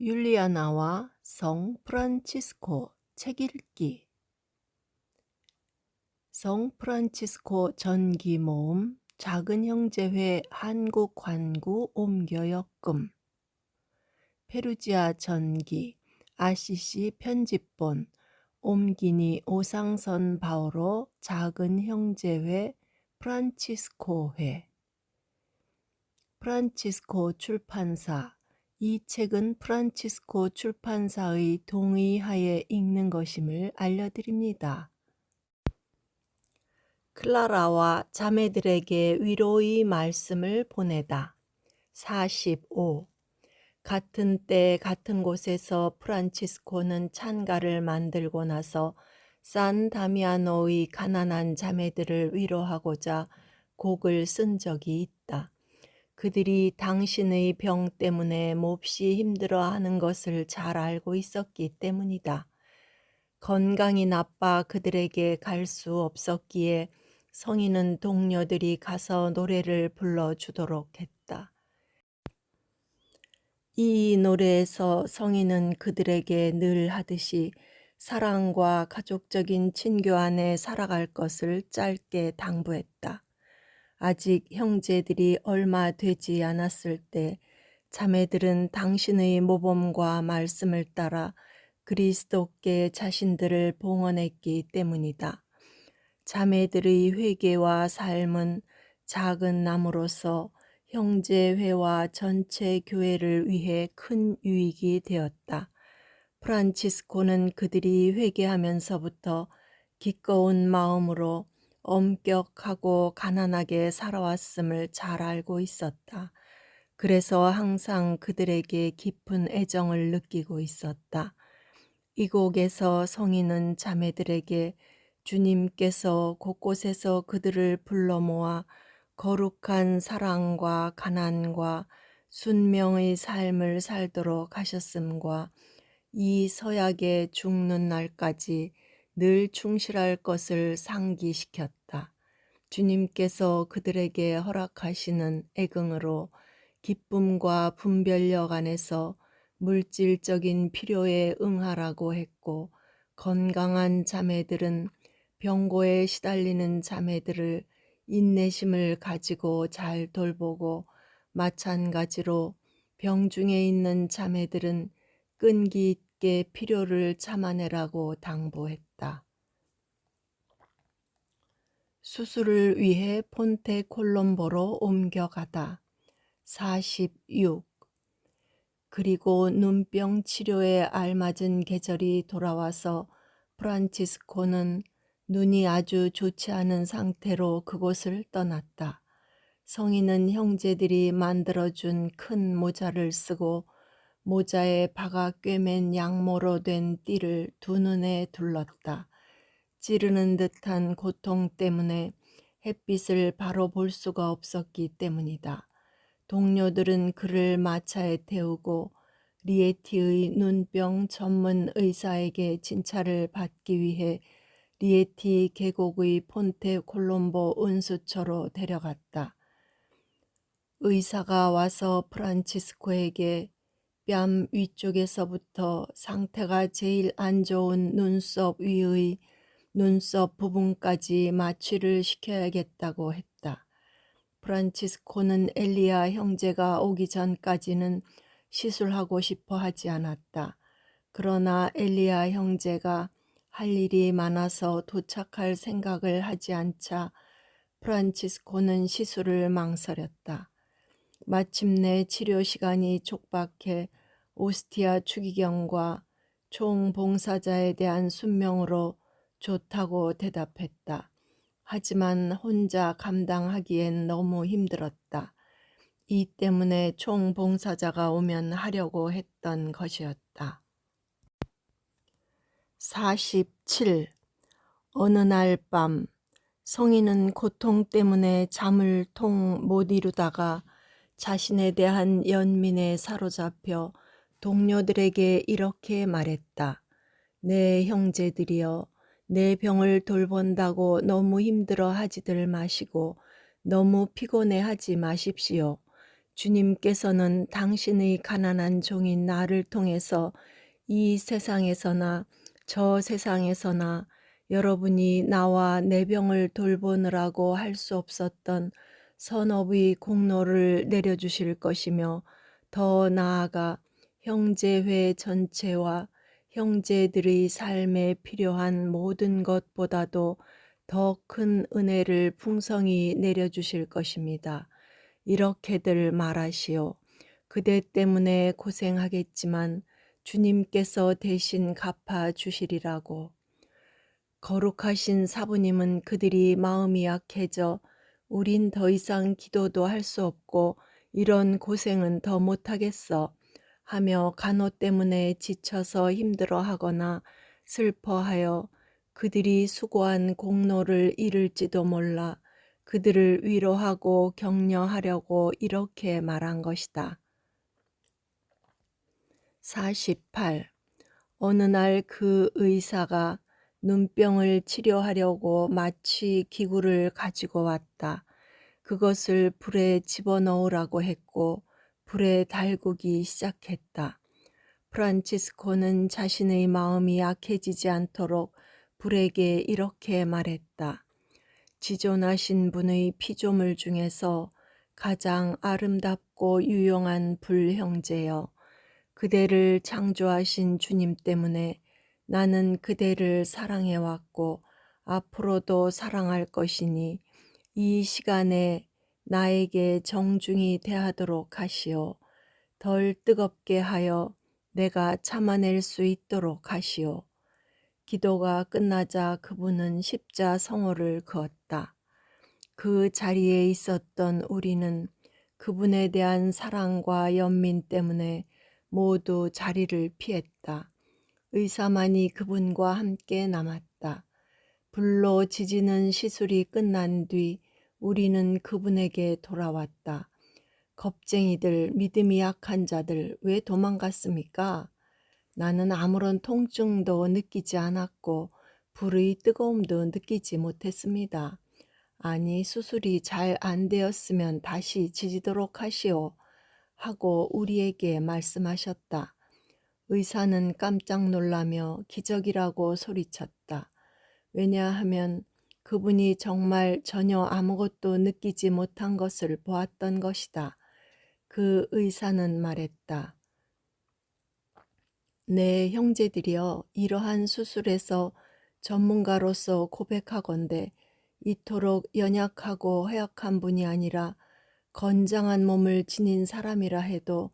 율리아나와 성 프란치스코 책 읽기. 성 프란치스코 전기 모음 작은 형제회 한국 관구 옮겨 역금. 페루지아 전기 아시시 편집본 옮기니 오상선 바오로 작은 형제회 프란치스코회. 프란치스코 출판사. 이 책은 프란치스코 출판사의 동의하에 읽는 것임을 알려드립니다. 클라라와 자매들에게 위로의 말씀을 보내다. 45. 같은 때 같은 곳에서 프란치스코는 찬가를 만들고 나서 산 다미아노의 가난한 자매들을 위로하고자 곡을 쓴 적이 있다. 그들이 당신의 병 때문에 몹시 힘들어하는 것을 잘 알고 있었기 때문이다. 건강이 나빠 그들에게 갈 수 없었기에 성인은 동료들이 가서 노래를 불러주도록 했다. 이 노래에서 성인은 그들에게 늘 하듯이 사랑과 가족적인 친교 안에 살아갈 것을 짧게 당부했다. 아직 형제들이 얼마 되지 않았을 때 자매들은 당신의 모범과 말씀을 따라 그리스도께 자신들을 봉헌했기 때문이다. 자매들의 회개와 삶은 작은 나무로서 형제회와 전체 교회를 위해 큰 유익이 되었다. 프란치스코는 그들이 회개하면서부터 기꺼운 마음으로 엄격하고 가난하게 살아왔음을 잘 알고 있었다. 그래서 항상 그들에게 깊은 애정을 느끼고 있었다. 이 곡에서 성인은 자매들에게 주님께서 곳곳에서 그들을 불러 모아 거룩한 사랑과 가난과 순명의 삶을 살도록 하셨음과 이 서약에 죽는 날까지 늘 충실할 것을 상기시켰다. 주님께서 그들에게 허락하시는 애긍으로 기쁨과 분별력 안에서 물질적인 필요에 응하라고 했고, 건강한 자매들은 병고에 시달리는 자매들을 인내심을 가지고 잘 돌보고, 마찬가지로 병중에 있는 자매들은 끈기 있게 필요를 참아내라고 당부했다. 수술을 위해 폰테콜롬보로 옮겨가다. 46. 그리고 눈병 치료에 알맞은 계절이 돌아와서 프란치스코는 눈이 아주 좋지 않은 상태로 그곳을 떠났다. 성인은 형제들이 만들어준 큰 모자를 쓰고 모자에 박아 꿰맨 양모로 된 띠를 두 눈에 둘렀다. 찌르는 듯한 고통 때문에 햇빛을 바로 볼 수가 없었기 때문이다. 동료들은 그를 마차에 태우고 리에티의 눈병 전문 의사에게 진찰을 받기 위해 리에티 계곡의 폰테콜롬보 운수처로 데려갔다. 의사가 와서 프란치스코에게 뺨 위쪽에서부터 상태가 제일 안 좋은 눈썹 위의 눈썹 부분까지 마취를 시켜야겠다고 했다. 프란치스코는 엘리야 형제가 오기 전까지는 시술하고 싶어 하지 않았다. 그러나 엘리야 형제가 할 일이 많아서 도착할 생각을 하지 않자 프란치스코는 시술을 망설였다. 마침내 치료 시간이 촉박해 오스티아 추기경과 총봉사자에 대한 순명으로 좋다고 대답했다. 하지만 혼자 감당하기엔 너무 힘들었다. 이 때문에 총봉사자가 오면 하려고 했던 것이었다. 47. 어느 날 밤 성인은 고통 때문에 잠을 통 못 이루다가 자신에 대한 연민에 사로잡혀 동료들에게 이렇게 말했다. 내 형제들이여, 내 병을 돌본다고 너무 힘들어 하지들 마시고 너무 피곤해 하지 마십시오. 주님께서는 당신의 가난한 종인 나를 통해서 이 세상에서나 저 세상에서나 여러분이 나와 내 병을 돌보느라고 할 수 없었던 선업의 공로를 내려주실 것이며, 더 나아가 형제회 전체와 형제들의 삶에 필요한 모든 것보다도 더 큰 은혜를 풍성히 내려주실 것입니다. 이렇게들 말하시오. 그대 때문에 고생하겠지만 주님께서 대신 갚아 주시리라고. 거룩하신 사부님은 그들이 마음이 약해져 우린 더 이상 기도도 할 수 없고 이런 고생은 더 못하겠어 하며 간호 때문에 지쳐서 힘들어하거나 슬퍼하여 그들이 수고한 공로를 잃을지도 몰라 그들을 위로하고 격려하려고 이렇게 말한 것이다. 48. 어느 날 그 의사가 눈병을 치료하려고 마취 기구를 가지고 왔다. 그것을 불에 집어넣으라고 했고 불에 달구기 시작했다. 프란치스코는 자신의 마음이 약해지지 않도록 불에게 이렇게 말했다. 지존하신 분의 피조물 중에서 가장 아름답고 유용한 불 형제여, 그대를 창조하신 주님 때문에 나는 그대를 사랑해왔고 앞으로도 사랑할 것이니 이 시간에 나에게 정중히 대하도록 하시오. 덜 뜨겁게 하여 내가 참아낼 수 있도록 하시오. 기도가 끝나자 그분은 십자성호를 그었다. 그 자리에 있었던 우리는 그분에 대한 사랑과 연민 때문에 모두 자리를 피했다. 의사만이 그분과 함께 남았다. 불로 지지는 시술이 끝난 뒤 우리는 그분에게 돌아왔다. 겁쟁이들, 믿음이 약한 자들, 왜 도망갔습니까? 나는 아무런 통증도 느끼지 않았고 불의 뜨거움도 느끼지 못했습니다. 아니, 수술이 잘 안 되었으면 다시 지지도록 하시오 하고 우리에게 말씀하셨다. 의사는 깜짝 놀라며 기적이라고 소리쳤다. 왜냐하면 그분이 정말 전혀 아무것도 느끼지 못한 것을 보았던 것이다. 그 의사는 말했다. 내 형제들이여, 이러한 수술에서 전문가로서 고백하건대 이토록 연약하고 허약한 분이 아니라 건장한 몸을 지닌 사람이라 해도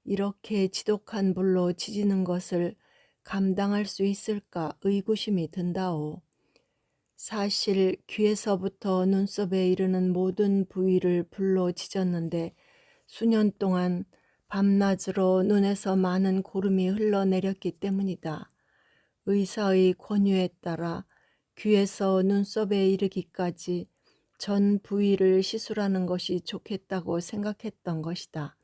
이렇게 지독한 불로 지지는 것을 감당할 수 있을까 의구심이 든다오. 사실 귀에서부터 눈썹에 이르는 모든 부위를 불로 지졌는데 수년 동안 밤낮으로 눈에서 많은 고름이 흘러내렸기 때문이다. 의사의 권유에 따라 귀에서 눈썹에 이르기까지 전 부위를 시술하는 것이 좋겠다고 생각했던 것이다.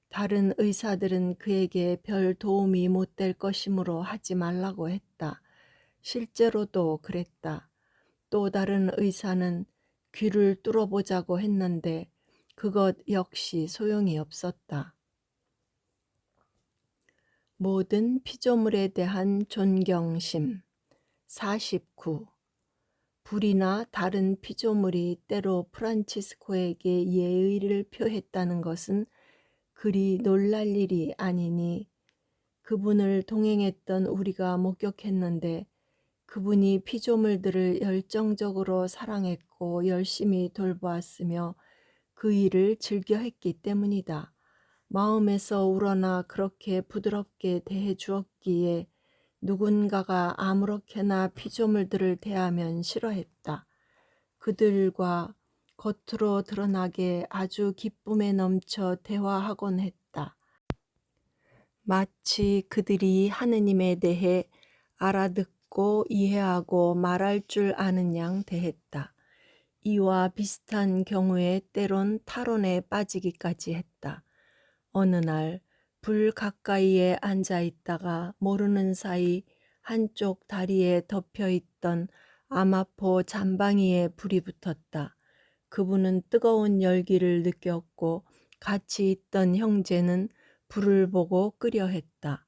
다른 의사들은 그에게 별 도움이 못 될 것이므로 하지 말라고 했다. 실제로도 그랬다. 또 다른 의사는 귀를 뚫어보자고 했는데 그것 역시 소용이 없었다. 모든 피조물에 대한 존경심. 49. 불이나 다른 피조물이 때로 프란치스코에게 예의를 표했다는 것은 그리 놀랄 일이 아니니 그분을 동행했던 우리가 목격했는데 그분이 피조물들을 열정적으로 사랑했고 열심히 돌보았으며 그 일을 즐겨 했기 때문이다. 마음에서 우러나 그렇게 부드럽게 대해 주었기에 누군가가 아무렇게나 피조물들을 대하면 싫어했다. 그들과 겉으로 드러나게 아주 기쁨에 넘쳐 대화하곤 했다. 마치 그들이 하느님에 대해 알아듣고 이해하고 말할 줄 아는 양 대했다. 이와 비슷한 경우에 때론 탈원에 빠지기까지 했다. 어느 날 불 가까이에 앉아 있다가 모르는 사이 한쪽 다리에 덮여있던 아마포 잠방이에 불이 붙었다. 그분은 뜨거운 열기를 느꼈고 같이 있던 형제는 불을 보고 끄려 했다.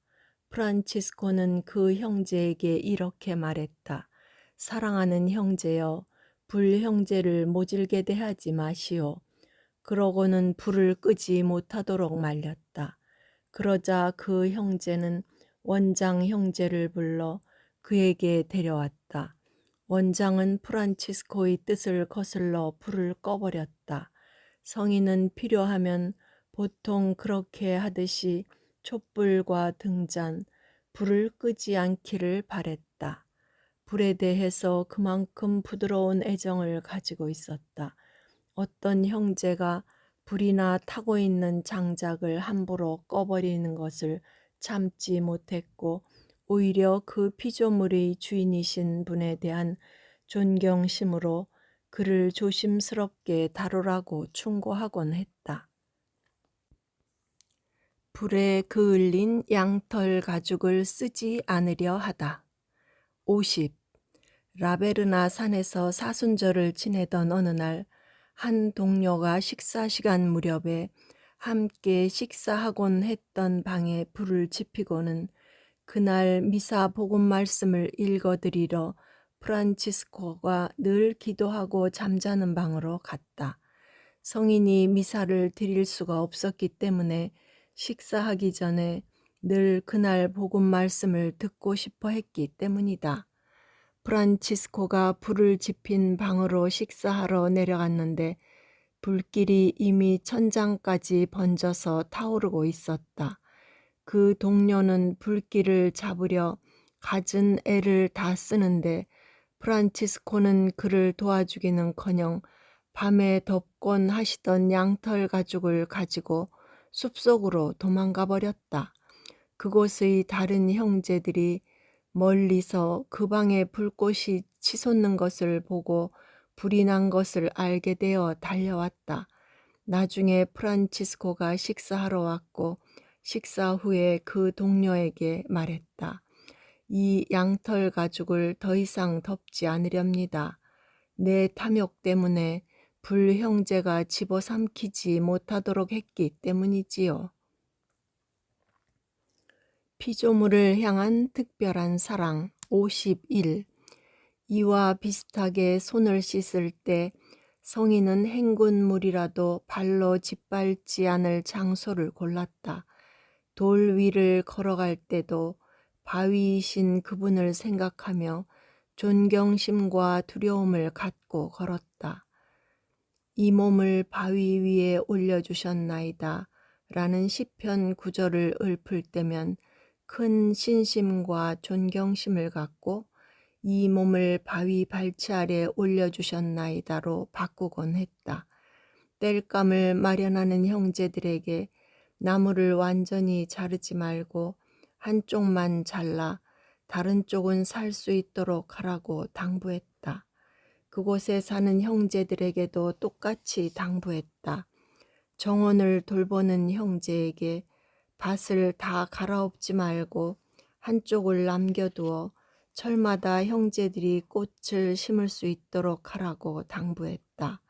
프란치스코는 그 형제에게 이렇게 말했다. 사랑하는 형제여, 불 형제를 모질게 대하지 마시오. 그러고는 불을 끄지 못하도록 말렸다. 그러자 그 형제는 원장 형제를 불러 그에게 데려왔다. 원장은 프란치스코의 뜻을 거슬러 불을 꺼버렸다. 성인은 필요하면 보통 그렇게 하듯이 촛불과 등잔, 불을 끄지 않기를 바랬다. 불에 대해서 그만큼 부드러운 애정을 가지고 있었다. 어떤 형제가 불이나 타고 있는 장작을 함부로 꺼버리는 것을 참지 못했고 오히려 그 피조물의 주인이신 분에 대한 존경심으로 그를 조심스럽게 다루라고 충고하곤 했다. 불에 그을린 양털 가죽을 쓰지 않으려 하다. 50. 라베르나 산에서 사순절을 지내던 어느 날 한 동료가 식사 시간 무렵에 함께 식사하곤 했던 방에 불을 지피고는 그날 미사 복음 말씀을 읽어드리러 프란치스코가 늘 기도하고 잠자는 방으로 갔다. 성인이 미사를 드릴 수가 없었기 때문에 식사하기 전에 늘 그날 복음 말씀을 듣고 싶어 했기 때문이다. 프란치스코가 불을 지핀 방으로 식사하러 내려갔는데 불길이 이미 천장까지 번져서 타오르고 있었다. 그 동료는 불길을 잡으려 갖은 애를 다 쓰는데 프란치스코는 그를 도와주기는커녕 밤에 덮곤 하시던 양털 가죽을 가지고 숲속으로 도망가 버렸다. 그곳의 다른 형제들이 멀리서 그 방에 불꽃이 치솟는 것을 보고 불이 난 것을 알게 되어 달려왔다. 나중에 프란치스코가 식사하러 왔고 식사 후에 그 동료에게 말했다. 이 양털 가죽을 더 이상 덮지 않으렵니다. 내 탐욕 때문에 불 형제가 집어삼키지 못하도록 했기 때문이지요. 피조물을 향한 특별한 사랑. 51. 이와 비슷하게 손을 씻을 때 성인은 행군물이라도 발로 짓밟지 않을 장소를 골랐다. 돌 위를 걸어갈 때도 바위이신 그분을 생각하며 존경심과 두려움을 갖고 걸었다. 이 몸을 바위 위에 올려주셨나이다 라는 시편 구절을 읊을 때면 큰 신심과 존경심을 갖고 이 몸을 바위 발치 아래 올려주셨나이다로 바꾸곤 했다. 땔감을 마련하는 형제들에게 나무를 완전히 자르지 말고 한쪽만 잘라 다른 쪽은 살 수 있도록 하라고 당부했다. 그곳에 사는 형제들에게도 똑같이 당부했다. 정원을 돌보는 형제에게 밭을 다 갈아엎지 말고 한쪽을 남겨두어 철마다 형제들이 꽃을 심을 수 있도록 하라고 당부했다.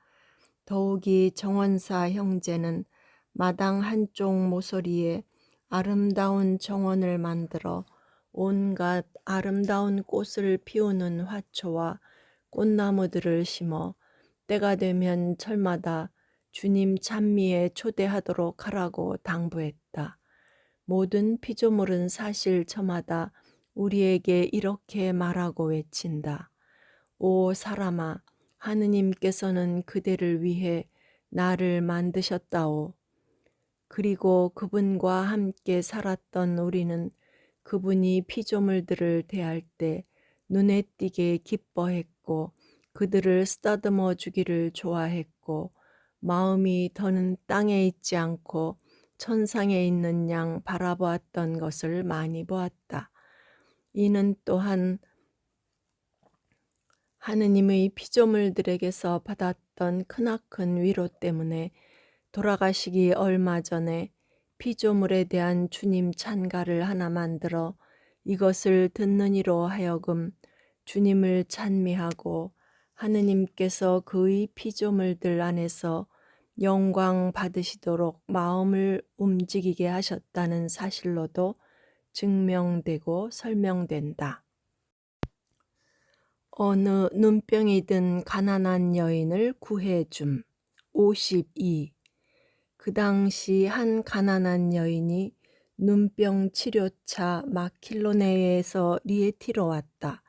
더욱이 정원사 형제는 마당 한쪽 모서리에 아름다운 정원을 만들어 온갖 아름다운 꽃을 피우는 화초와 꽃나무들을 심어 때가 되면 철마다 주님 찬미에 초대하도록 하라고 당부했다. 모든 피조물은 사실 저마다 우리에게 이렇게 말하고 외친다. 오 사람아, 하느님께서는 그대를 위해 나를 만드셨다오. 그리고 그분과 함께 살았던 우리는 그분이 피조물들을 대할 때 눈에 띄게 기뻐했고 그들을 쓰다듬어 주기를 좋아했고 마음이 더는 땅에 있지 않고 천상에 있는 양 바라보았던 것을 많이 보았다. 이는 또한 하느님의 피조물들에게서 받았던 크나큰 위로 때문에 돌아가시기 얼마 전에 피조물에 대한 주님 찬가를 하나 만들어 이것을 듣는 이로 하여금 주님을 찬미하고 하느님께서 그의 피조물들 안에서 영광 받으시도록 마음을 움직이게 하셨다는 사실로도 증명되고 설명된다. 어느 눈병이 든 가난한 여인을 구해줌. 52. 그 당시 한 가난한 여인이 눈병 치료차 마킬로네에서 리에티로 왔다.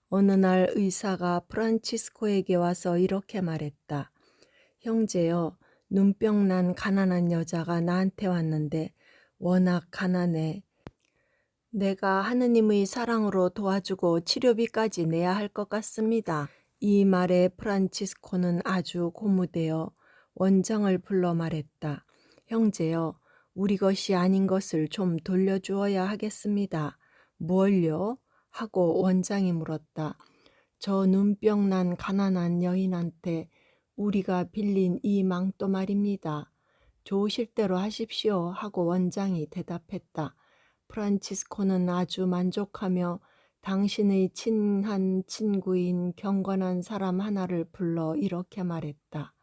어느 날 의사가 프란치스코에게 와서 이렇게 말했다. 형제여, 눈병 난 가난한 여자가 나한테 왔는데 워낙 가난해. 내가 하느님의 사랑으로 도와주고 치료비까지 내야 할 것 같습니다. 이 말에 프란치스코는 아주 고무되어 원장을 불러 말했다. 형제여, 우리 것이 아닌 것을 좀 돌려주어야 하겠습니다. 뭘요? 하고 원장이 물었다. 저 눈병 난 가난한 여인한테 우리가 빌린 이 망토 말입니다. 좋으실 대로 하십시오 하고 원장이 대답했다. 프란치스코는 아주 만족하며 당신의 친한 친구인 경건한 사람 하나를 불러 이렇게 말했다.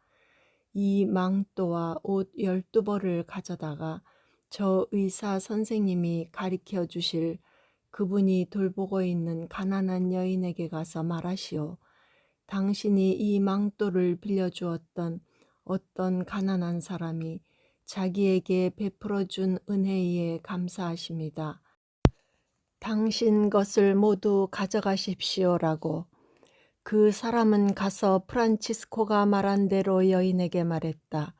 이 망토와 옷 12벌을 가져다가 저 의사 선생님이 가리켜 주실 그분이 돌보고 있는 가난한 여인에게 가서 말하시오. 당신이 이 망토를 빌려주었던 어떤 가난한 사람이 자기에게 베풀어준 은혜에 감사하십니다. 당신 것을 모두 가져가십시오라고. 그 사람은 가서 프란치스코가 말한 대로 여인에게 말했다.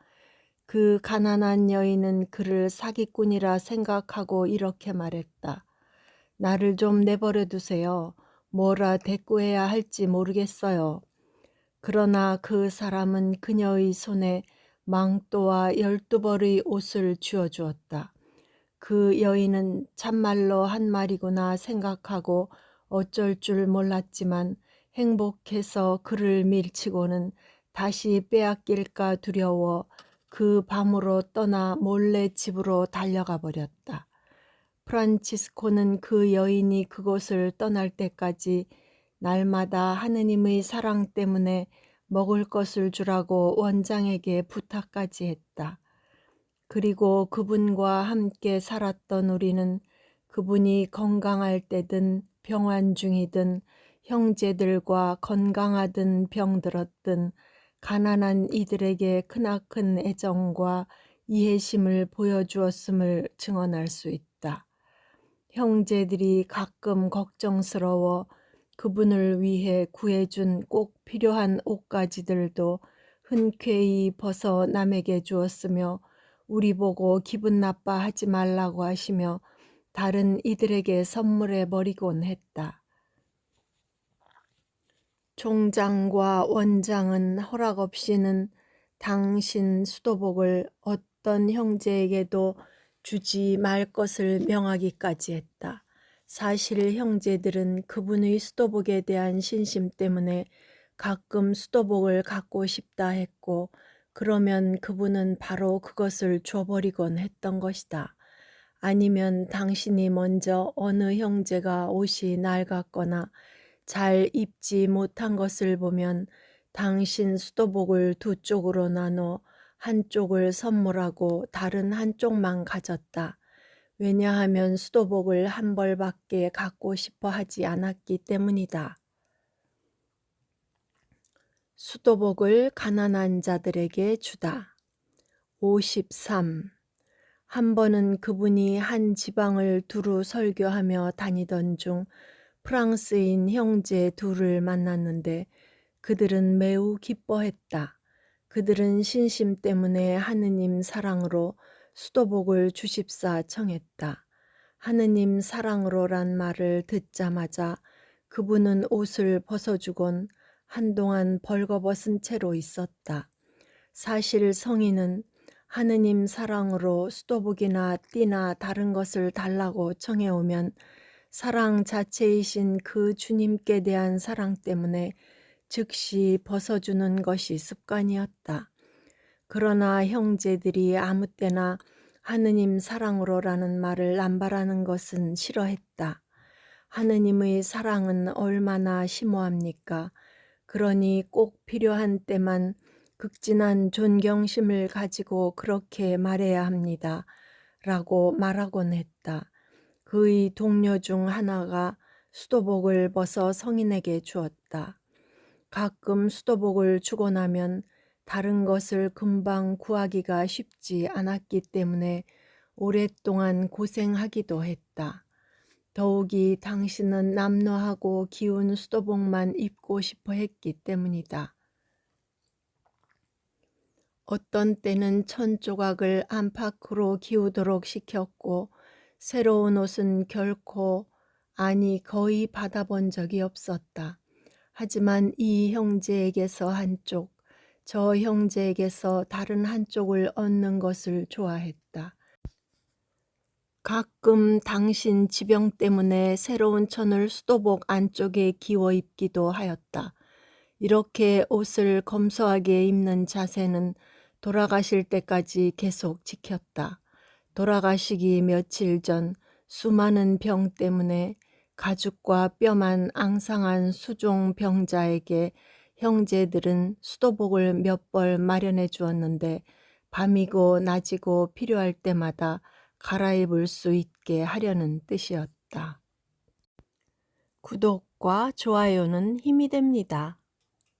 그 가난한 여인은 그를 사기꾼이라 생각하고 이렇게 말했다. 나를 좀 내버려 두세요. 뭐라 대꾸해야 할지 모르겠어요. 그러나 그 사람은 그녀의 손에 망토와 12벌의 옷을 쥐어주었다. 그 여인은 참말로 한 말이구나 생각하고 어쩔 줄 몰랐지만 행복해서 그를 밀치고는 다시 빼앗길까 두려워 그 밤으로 떠나 몰래 집으로 달려가 버렸다. 프란치스코는 그 여인이 그곳을 떠날 때까지 날마다 하느님의 사랑 때문에 먹을 것을 주라고 원장에게 부탁까지 했다. 그리고 그분과 함께 살았던 우리는 그분이 건강할 때든 병환 중이든 형제들과 건강하든 병들었든 가난한 이들에게 크나큰 애정과 이해심을 보여주었음을 증언할 수 있다. 형제들이 가끔 걱정스러워 그분을 위해 구해준 꼭 필요한 옷가지들도 흔쾌히 벗어 남에게 주었으며 우리 보고 기분 나빠하지 말라고 하시며 다른 이들에게 선물해 버리곤 했다. 총장과 원장은 허락 없이는 당신 수도복을 어떤 형제에게도 주지 말 것을 명하기까지 했다. 사실 형제들은 그분의 수도복에 대한 신심 때문에 가끔 수도복을 갖고 싶다 했고 그러면 그분은 바로 그것을 줘버리곤 했던 것이다. 아니면 당신이 먼저 어느 형제가 옷이 낡았거나 잘 입지 못한 것을 보면 당신 수도복을 두 쪽으로 나눠 한쪽을 선물하고 다른 한쪽만 가졌다. 왜냐하면 수도복을 한 벌밖에 갖고 싶어 하지 않았기 때문이다. 수도복을 가난한 자들에게 주다. 53. 한 번은 그분이 한 지방을 두루 설교하며 다니던 중 프랑스인 형제 둘을 만났는데 그들은 매우 기뻐했다. 그들은 신심 때문에 하느님 사랑으로 수도복을 주십사 청했다. 하느님 사랑으로란 말을 듣자마자 그분은 옷을 벗어주곤 한동안 벌거벗은 채로 있었다. 사실 성인은 하느님 사랑으로 수도복이나 띠나 다른 것을 달라고 청해오면 사랑 자체이신 그 주님께 대한 사랑 때문에 즉시 벗어주는 것이 습관이었다. 그러나 형제들이 아무 때나 하느님 사랑으로라는 말을 남발하는 것은 싫어했다. 하느님의 사랑은 얼마나 심오합니까? 그러니 꼭 필요한 때만 극진한 존경심을 가지고 그렇게 말해야 합니다. 라고 말하곤 했다. 그의 동료 중 하나가 수도복을 벗어 성인에게 주었다. 가끔 수도복을 주고 나면 다른 것을 금방 구하기가 쉽지 않았기 때문에 오랫동안 고생하기도 했다. 더욱이 당신은 남루하고 기운 수도복만 입고 싶어 했기 때문이다. 어떤 때는 1000조각을 안팎으로 기우도록 시켰고 새로운 옷은 결코 아니 거의 받아본 적이 없었다. 하지만 이 형제에게서 한쪽, 저 형제에게서 다른 한쪽을 얻는 것을 좋아했다. 가끔 당신 지병 때문에 새로운 천을 수도복 안쪽에 기워 입기도 하였다. 이렇게 옷을 검소하게 입는 자세는 돌아가실 때까지 계속 지켰다. 돌아가시기 며칠 전 수많은 병 때문에 가죽과 뼈만 앙상한 수종 병자에게 형제들은 수도복을 몇 벌 마련해 주었는데 밤이고 낮이고 필요할 때마다 갈아입을 수 있게 하려는 뜻이었다. 구독과 좋아요는 힘이 됩니다.